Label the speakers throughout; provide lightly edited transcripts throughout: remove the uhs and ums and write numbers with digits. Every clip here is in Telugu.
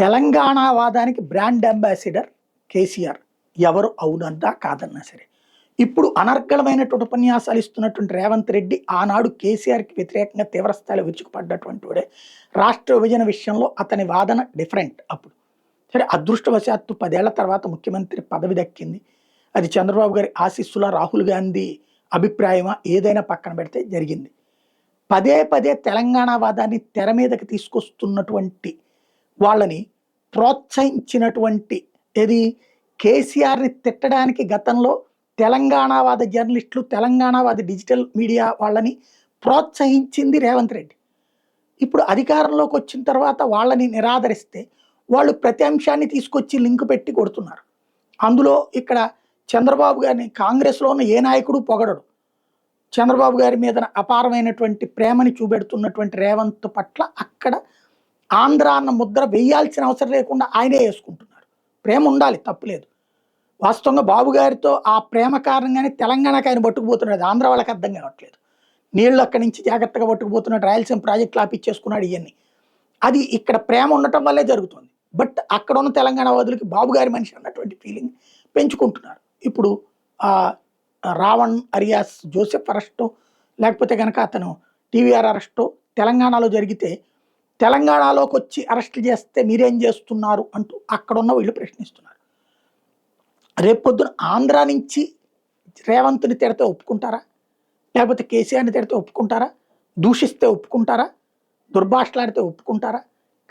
Speaker 1: తెలంగాణ వాదానికి బ్రాండ్ అంబాసిడర్ కేసీఆర్. ఎవరు అవునన్నా కాదన్నా సరే. ఇప్పుడు అనర్గళమైనటువంటి ఉపన్యాసాలు ఇస్తున్నటువంటి రేవంత్ రెడ్డి ఆనాడు కేసీఆర్కి వ్యతిరేకంగా తీవ్రస్థాయిలో విరుచుకుపడ్డటువంటి వాడే. రాష్ట్ర విభజన విషయంలో అతని వాదన డిఫరెంట్ అప్పుడు. సరే, అదృష్టవశాత్తు 10 ఏళ్ల తర్వాత ముఖ్యమంత్రి పదవి దక్కింది. అది చంద్రబాబు గారి ఆశీస్సుల, రాహుల్ గాంధీ అభిప్రాయమా ఏదైనా పక్కన పెడితే జరిగింది. పదే పదే తెలంగాణ వాదాన్ని తెర మీదకి తీసుకొస్తున్నటువంటి వాళ్ళని ప్రోత్సహించినటువంటి ఏది కేసీఆర్ని తిట్టడానికి గతంలో తెలంగాణవాద జర్నలిస్టులు, తెలంగాణవాద డిజిటల్ మీడియా వాళ్ళని ప్రోత్సహించింది రేవంత్ రెడ్డి. ఇప్పుడు అధికారంలోకి వచ్చిన తర్వాత వాళ్ళని నిరాదరిస్తే వాళ్ళు ప్రతి అంశాన్ని తీసుకొచ్చి లింక్ పెట్టి కొడుతున్నారు. అందులో ఇక్కడ చంద్రబాబు గారిని కాంగ్రెస్లో ఉన్న ఏ నాయకుడు పొగడడు. చంద్రబాబు గారి మీద అపారమైనటువంటి ప్రేమని చూపెడుతున్నటువంటి రేవంత్ పట్ల అక్కడ ఆంధ్ర అన్న ముద్ర వేయాల్సిన అవసరం లేకుండా ఆయనే వేసుకుంటున్నారు. ప్రేమ ఉండాలి, తప్పులేదు. వాస్తవంగా బాబు గారితో ఆ ప్రేమ కారణంగానే తెలంగాణకి ఆయన పట్టుకుపోతున్నాడు. ఆంధ్ర వాళ్ళకి అర్థం కావట్లేదు. నీళ్లు అక్కడి నుంచి జాగ్రత్తగా పట్టుకుపోతున్నాడు, రాయలసీమ ప్రాజెక్టులు ఆపిచ్చేసుకున్నాడు. ఇవన్నీ అది ఇక్కడ ప్రేమ ఉండటం వల్లే జరుగుతుంది. బట్ అక్కడ ఉన్న తెలంగాణ వాదులకి బాబు గారి మనిషి అన్నటువంటి ఫీలింగ్ పెంచుకుంటున్నారు. ఇప్పుడు రావణ్ అరియాస్ జోసెఫ్ అరెస్టు, లేకపోతే కనుక అతను టీవీఆర్ అరెస్టు తెలంగాణలో జరిగితే తెలంగాణలోకి వచ్చి అరెస్టులు చేస్తే మీరేం చేస్తున్నారు అంటూ అక్కడున్న వీళ్ళు ప్రశ్నిస్తున్నారు. రేపొద్దున ఆంధ్ర నుంచి రేవంత్ని తిడితే ఒప్పుకుంటారా? లేకపోతే కేసీఆర్ని తిడితే ఒప్పుకుంటారా? దూషిస్తే ఒప్పుకుంటారా? దుర్భాషలాడితే ఒప్పుకుంటారా?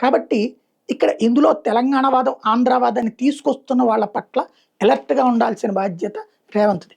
Speaker 1: కాబట్టి ఇక్కడ ఇందులో తెలంగాణ వాదం, ఆంధ్రవాదాన్ని తీసుకొస్తున్న వాళ్ళ పట్ల అలర్ట్గా ఉండాల్సిన బాధ్యత రేవంత్ది.